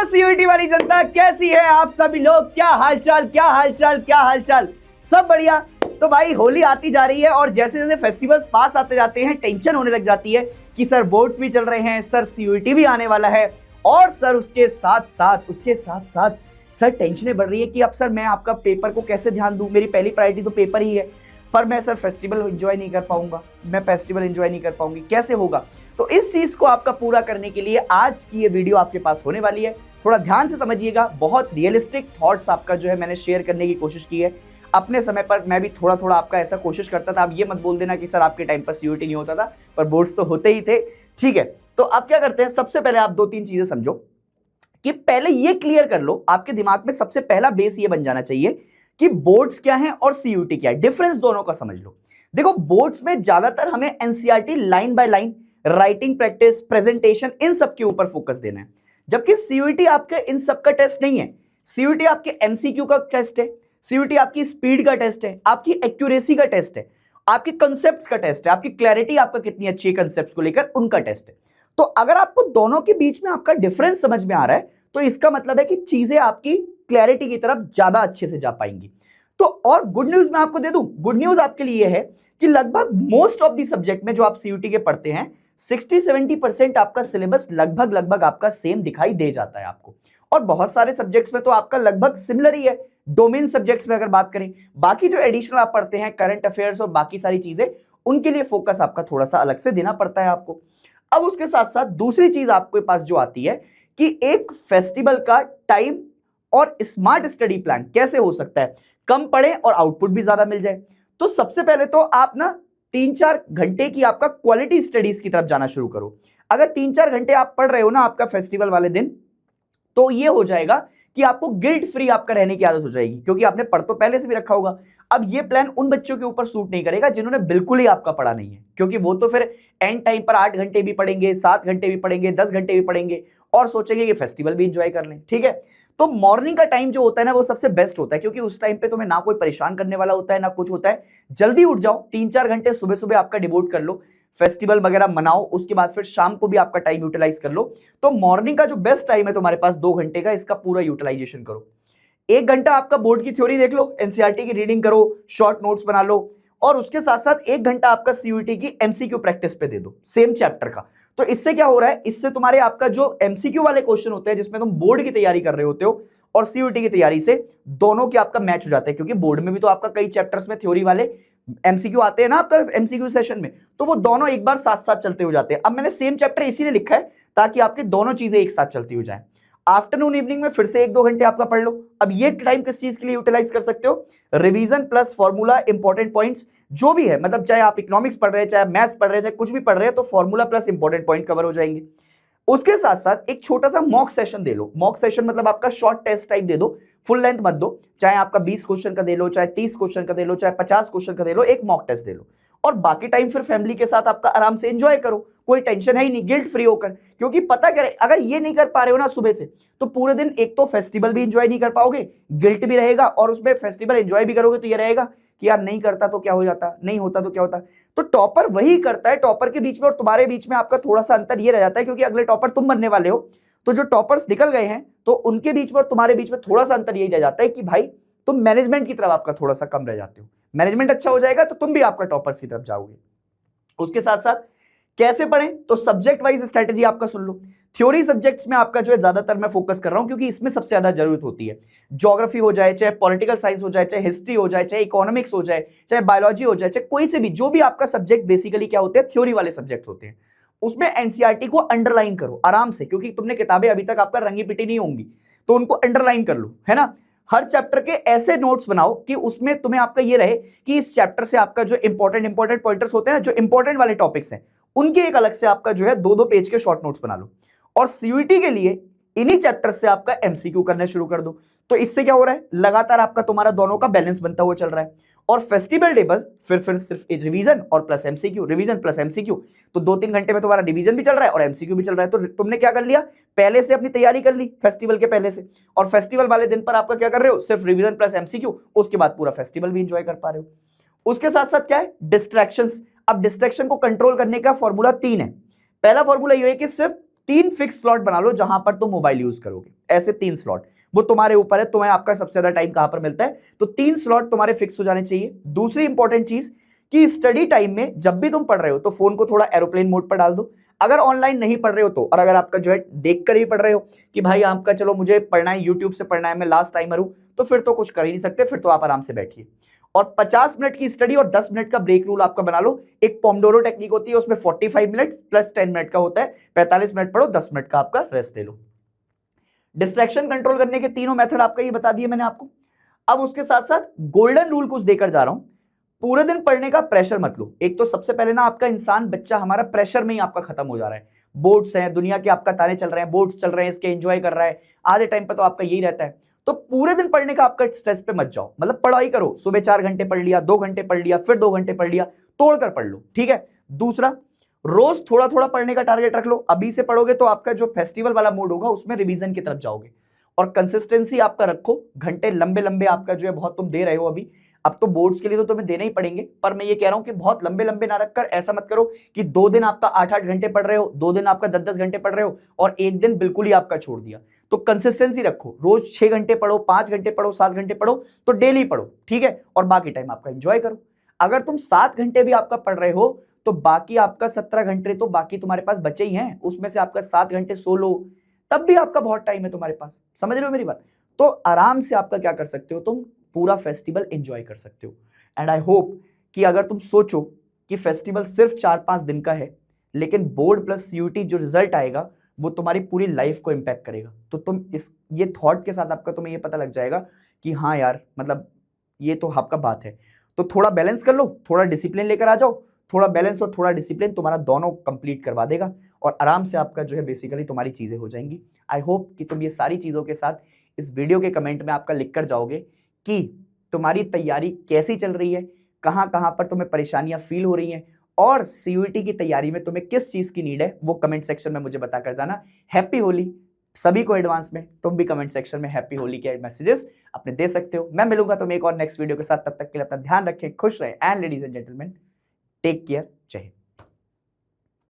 Hello CUET वाली जनता, कैसी है आप सभी लोग? क्या हालचाल, क्या हालचाल, क्या हालचाल? सब बढ़िया। तो भाई होली आती जा रही है और जैसे जैसे फेस्टिवल्स पास आते जाते हैं टेंशन होने लग जाती है कि सर बोर्ड्स भी चल रहे हैं, सर सीयूईटी भी आने वाला है और सर उसके साथ साथ सर टेंशनें बढ़ रही है कि अब सर मैं आपका पेपर को कैसे ध्यान दूं, मेरी पहली प्रायोरिटी तो पेपर ही है, पर मैं सर फेस्टिवल एंजॉय नहीं कर पाऊंगा, मैं फेस्टिवल एंजॉय नहीं कर पाऊंगी, कैसे होगा? तो इस चीज को आपका पूरा करने के लिए आज की ये वीडियो आपके पास होने वाली है। थोड़ा ध्यान से समझिएगा, बहुत रियलिस्टिक थॉट्स आपका जो है मैंने शेयर करने की कोशिश की है। अपने समय पर मैं भी थोड़ा थोड़ा आपका ऐसा कोशिश करता था। आप ये मत बोल देना कि सर आपके टाइम पर सीयूईटी नहीं होता था, पर बोर्ड्स तो होते ही थे। ठीक है, तो आप क्या करते हैं, सबसे पहले आप दो तीन चीजें समझो कि पहले ये क्लियर कर लो, आपके दिमाग में सबसे पहला बेस ये बन जाना चाहिए कि बोर्ड्स क्या हैं और सीयूईटी क्या है, डिफरेंस दोनों का समझ लो। देखो, बोर्ड्स में ज्यादातर हमें NCERT line by line, writing practice, presentation, इन सब के ऊपर फोकस देना है, जबकि सीयूईटी आपके इन सब का टेस्ट नहीं है। सीयूईटी आपके एमसीक्यू का टेस्ट है, सीयूईटी आपकी स्पीड का टेस्ट है, आपकी एक्यूरेसी का टेस्ट है, आपके कंसेप्ट्स का टेस्ट है, आपकी क्लैरिटी आपका कितनी अच्छी है कंसेप्ट्स को लेकर, उनका टेस्ट है। तो अगर आपको दोनों के बीच में आपका डिफरेंस समझ में आ रहा है तो इसका मतलब है कि चीजें आपकी क्लैरिटी की तरफ ज्यादा अच्छे से जा पाएंगी। तो और गुड न्यूज मैं आपको दे दूं, गुड न्यूज आपके लिए है कि लगभग मोस्ट ऑफ दी सब्जेक्ट में जो आप सीयूईटी के पढ़ते हैं 60-70% आपका सिलेबस लगभग आपका सेम दिखाई दे जाता है आपको। और बहुत सारे सब्जेक्ट्स में तो आपका लगभग सिमिलर ही है। डोमेन सब्जेक्ट्स में अगर बात करें, बाकी जो एडिशनल आप पढ़ते हैं, करंट अफेयर्स और बाकी सारी चीजें, उनके लिए फोकस आपका थोड़ा सा अलग से देना पड़ता है आपको। अब उसके साथ साथ दूसरी चीज आपके पास जो आती है कि एक फेस्टिवल का टाइम और स्मार्ट स्टडी प्लान कैसे हो सकता है, कम पढ़े और आउटपुट भी ज्यादा मिल जाए। तो सबसे पहले तो आप ना 3-4 घंटे की आपका क्वालिटी स्टडीज की तरफ जाना शुरू करो। अगर 3-4 घंटे आप पढ़ रहे हो ना आपका फेस्टिवल वाले दिन, तो ये हो जाएगा कि आपको गिल्ट फ्री आपका रहने की आदत हो जाएगी, क्योंकि आपने पढ़ तो पहले से भी रखा होगा। अब ये प्लान उन बच्चों के ऊपर सूट नहीं करेगा जिन्होंने बिल्कुल ही आपका पढ़ा नहीं है, क्योंकि वो तो फिर एंड टाइम पर 8 घंटे भी पढ़ेंगे, 7 घंटे भी पढ़ेंगे, 10 घंटे भी पढ़ेंगे और सोचेंगे कि फेस्टिवल भी इंजॉय कर लें। ठीक है, तो मॉर्निंग का टाइम जो होता है ना, वो सबसे बेस्ट होता है, क्योंकि उस टाइम पे तुम्हें ना कोई परेशान करने वाला होता है ना कुछ होता है। जल्दी उठ जाओ, 3-4 घंटे सुबह सुबह आपका डिवोट कर लो, फेस्टिवल वगैरह मनाओ, उसके बाद फिर शाम को भी आपका टाइम यूटिलाइज कर लो। तो मॉर्निंग का जो बेस्ट टाइम है तुम्हारे पास 2 घंटे का, इसका पूरा यूटिलाइजेशन करो। 1 घंटा आपका बोर्ड की थ्योरी देख लो, एनसीईआरटी की रीडिंग करो, शॉर्ट नोट्स बना लो, और उसके साथ साथ 1 घंटा आपका सीयूईटी की एमसीक्यू प्रैक्टिस पे दे दो, सेम चैप्टर का। तो इससे क्या हो रहा है, इससे तुम्हारे आपका जो एमसीक्यू वाले क्वेश्चन होते हैं जिसमें तुम बोर्ड की तैयारी कर रहे होते हो और सीयूईटी की तैयारी से दोनों की आपका मैच हो जाता है, क्योंकि बोर्ड में भी तो आपका कई चैप्टर्स में थ्योरी वाले एमसीक्यू आते हैं ना आपका एमसीक्यू सेशन में, तो वो दोनों एक बार साथ साथ चलते हो जाते हैं। अब मैंने सेम चैप्टर इसीलिए लिखा है ताकि आपकी दोनों चीजें एक साथ चलती हो जाए। आफ्टरनून इवनिंग में फिर से 1-2 घंटे आपका पढ़ लो। अब ये टाइम किस चीज के लिए यूटिलाइज कर सकते हो, revision plus formula, important points जो भी है, मतलब चाहे आप इकोनॉमिक्स पढ़ रहे हैं, चाहे मैथ्स पढ़ रहे हैं, चाहे कुछ भी पढ़ रहे हैं, तो formula plus important point cover हो जाएंगे। उसके साथ साथ एक छोटा सा मॉक सेशन दे लो। मॉक सेशन मतलब आपका शॉर्ट टेस्ट टाइप दे दो, फुल लेंथ मत दो, चाहे आपका 20 क्वेश्चन का दे लो, चाहे 30 क्वेश्चन का दे लो, चाहे 50 क्वेश्चन का दे लो, एक मॉक टेस्ट दे लो। और बाकी टाइम फिर फैमिली के साथ आपका आराम से एंजॉय करो, कोई टेंशन है ही नहीं, गिल्ट फ्री होकर। क्योंकि पता करे, अगर ये नहीं कर पा रहे हो ना सुबह से, तो पूरे दिन एक तो फेस्टिवल भी एंजॉय नहीं कर पाओगे, गिल्ट भी रहेगा, और उसमें फेस्टिवल एंजॉय भी करोगे तो ये रहेगा कि यार नहीं करता तो क्या हो जाता, नहीं होता तो क्या होता। तो टॉपर वही करता है, टॉपर के बीच में और तुम्हारे बीच में आपका थोड़ा सा अंतर ये रह जाता है, क्योंकि अगले टॉपर तुम बनने वाले हो। तो जो टॉपर्स निकल गए हैं, तो उनके बीच में और तुम्हारे बीच में थोड़ा सा अंतर यही रह जाता है कि भाई तुम मैनेजमेंट की तरफ आपका थोड़ा सा कम रह जाते हो। मैनेजमेंट अच्छा हो जाएगा तो तुम भी आपका टॉपर्स की तरफ जाओगे। उसके साथ साथ कैसे पढ़ें, तो सब्जेक्ट वाइज स्ट्रेटेजी आपका सुन लो। थ्योरी सब्जेक्ट्स में आपका जो है ज्यादातर मैं फोकस कर रहा हूं, क्योंकि इसमें सबसे ज्यादा जरूरत होती है। ज्योग्राफी हो जाए, चाहे पॉलिटिकल साइंस हो जाए, चाहे हिस्ट्री हो जाए, चाहे इकोनॉमिक्स हो जाए, चाहे बायोलॉजी हो जाए, चाहे कोई से भी जो भी आपका सब्जेक्ट बेसिकली क्या होते हैं, थ्योरी वाले सब्जेक्ट होते हैं, उसमें एनसीईआरटी को अंडरलाइन करो आराम से, क्योंकि तुमने किताबें अभी तक आपका रंगी पिटी नहीं होंगी, तो उनको अंडरलाइन कर लो, है ना। हर चैप्टर के ऐसे नोट्स बनाओ कि उसमें तुम्हें आपका ये रहे कि इस चैप्टर से आपका जो इंपॉर्टेंट पॉइंटर्स होते हैं, जो इंपॉर्टेंट वाले टॉपिक्स हैं, उनके एक अलग से आपका जो है 2-2 पेज के शॉर्ट नोट्स बना लो। और सीयूईटी के लिए इन्हीं चैप्टर से आपका एमसीक्यू करने शुरू कर दो। तो इससे क्या हो रहा है, लगातार आपका तुम्हारा दोनों का बैलेंस बनता हुआ चल रहा है। और फेस्टिवल डे बस फिर सिर्फ रिवीजन और plus MCQ, revision plus MCQ. तो 2-3 घंटे में तुम्हारा रिवीजन भी चल रहा है और एमसीक्यू भी चल रहा है। तो तुमने क्या कर लिया, पहले से अपनी तैयारी कर ली फेस्टिवल के पहले से, और फेस्टिवल वाले दिन पर आपका क्या कर रहे हो, सिर्फ रिवीजन प्लस एमसीक्यू, उसके बाद पूरा फेस्टिवल भी इंजॉय कर पा रहे हो। उसके साथ साथ क्या है, डिस्ट्रैक्शंस। अब डिस्ट्रैक्शन को कंट्रोल करने का फॉर्मूला 3 है। पहला फॉर्मूला ये है कि सिर्फ 3 फिक्स स्लॉट बना लो जहां पर तुम मोबाइल यूज करोगे, ऐसे 3 स्लॉट, वो तुम्हारे ऊपर है, तुम्हें आपका सबसे ज्यादा टाइम कहां पर मिलता है, तो 3 स्लॉट तुम्हारे फिक्स हो जाने चाहिए। दूसरी इंपॉर्टेंट चीज कि स्टडी टाइम में जब भी तुम पढ़ रहे हो तो फोन को थोड़ा एरोप्लेन मोड पर डाल दो। अगर ऑनलाइन नहीं पढ़ रहे हो तो, और अगर आपका जो है देख कर ही पढ़ रहे हो कि भाई आपका चलो मुझे पढ़ना है, यूट्यूब से पढ़ना है, मैं लास्ट टाइमर हूं, तो फिर तो कुछ कर ही नहीं सकते, फिर तो आप आराम से बैठिए। और 50 मिनट की स्टडी और 10 मिनट का ब्रेक रूल आपका बना लो। एक पोमोडोरो टेक्निक होती है, उसमें 45 मिनट प्लस 10 मिनट का होता है, 45 मिनट पढ़ो, 10 मिनट का आपका रेस्ट ले लो। डिस्ट्रैक्शन कंट्रोल करने के तीनों मेथड आपका ये बता दिए मैंने आपको। अब उसके साथ साथ गोल्डन रूल कुछ देकर जा रहा हूं। पूरे दिन पढ़ने का प्रेशर मत लो। एक तो सबसे पहले ना आपका इंसान बच्चा हमारा प्रेशर में ही आपका खत्म हो जा रहा है। बोर्ड्स हैं, दुनिया के आपका ताने चल रहे हैं, बोर्ड्स चल रहे हैं, इसके एंजॉय कर रहा है, आधे टाइम पर तो आपका यही रहता है। तो पूरे दिन पढ़ने का आपका स्ट्रेस पे मत जाओ, मतलब पढ़ाई करो, सुबह 4 घंटे पढ़ लिया, 2 घंटे पढ़ लिया, फिर 2 घंटे पढ़ लिया, तोड़कर पढ़ लो, ठीक है। दूसरा, रोज थोड़ा थोड़ा पढ़ने का टारगेट रख लो। अभी से पढ़ोगे तो आपका जो फेस्टिवल वाला मूड होगा उसमें रिवीजन की तरफ जाओगे। और कंसिस्टेंसी आपका रखो, घंटे लंबे लंबे आपका जो है बहुत तुम दे रहे हो अभी, अब तो बोर्ड्स के लिए तो तुम्हें देने ही पड़ेंगे, पर मैं ये कह रहा हूं कि बहुत लंबे लंबे ना रखकर ऐसा मत करो कि 2 दिन आपका 8-8 घंटे पढ़ रहे हो, 2 दिन आपका 10-10 घंटे पढ़ रहे हो और एक दिन बिल्कुल ही आपका छोड़ दिया। तो कंसिस्टेंसी रखो, रोज 6 घंटे पढ़ो, 5 घंटे पढ़ो, 7 घंटे पढ़ो, तो डेली पढ़ो, ठीक है। और बाकी टाइम आपका एंजॉय करो। अगर तुम 7 घंटे भी आपका पढ़ रहे हो तो बाकी आपका 17 घंटे तो बाकी तुम्हारे पास बचे ही हैं, उसमें से आपका 7 घंटे सो लो, तब भी आपका बहुत टाइम है तुम्हारे पास। समझ रहे हो मेरी बात? तो आराम से आपका क्या कर सकते हो, तुम पूरा फेस्टिवल एंजॉय कर सकते हो। एंड आई होप कि अगर तुम सोचो कि फेस्टिवल सिर्फ 4-5 दिन का है, लेकिन बोर्ड प्लस सीयूटी जो रिजल्ट आएगा वो तुम्हारी पूरी लाइफ को इंपैक्ट करेगा, तो तुम ये थॉट के साथ आपका तुम्हें ये पता लग जाएगा कि हाँ यार, मतलब ये तो आपका बात है। तो थोड़ा बैलेंस कर लो, थोड़ा डिसिप्लिन लेकर आ जाओ, थोड़ा बैलेंस और थोड़ा डिसिप्लिन तुम्हारा दोनों कंप्लीट करवा देगा और आराम से आपका जो है बेसिकली तुम्हारी चीजें हो जाएंगी। आई होप कि तुम ये सारी चीजों के साथ इस वीडियो के कमेंट में आपका लिख कर जाओगे कि तुम्हारी तैयारी कैसी चल रही है, कहां कहां पर तुम्हें परेशानियां फील हो रही हैं और सीयूईटी की तैयारी में तुम्हें किस चीज की नीड है, वो कमेंट सेक्शन में मुझे बताकर जाना। हैप्पी होली सभी को एडवांस में। तुम भी कमेंट सेक्शन में हैप्पी होली के मैसेजेस अपने दे सकते हो। मैं मिलूंगा तुम्हें एक और नेक्स्ट वीडियो के साथ, तब तक के लिए अपना ध्यान रखें, खुश रहें and ladies and gentleman take care. जय हिंद।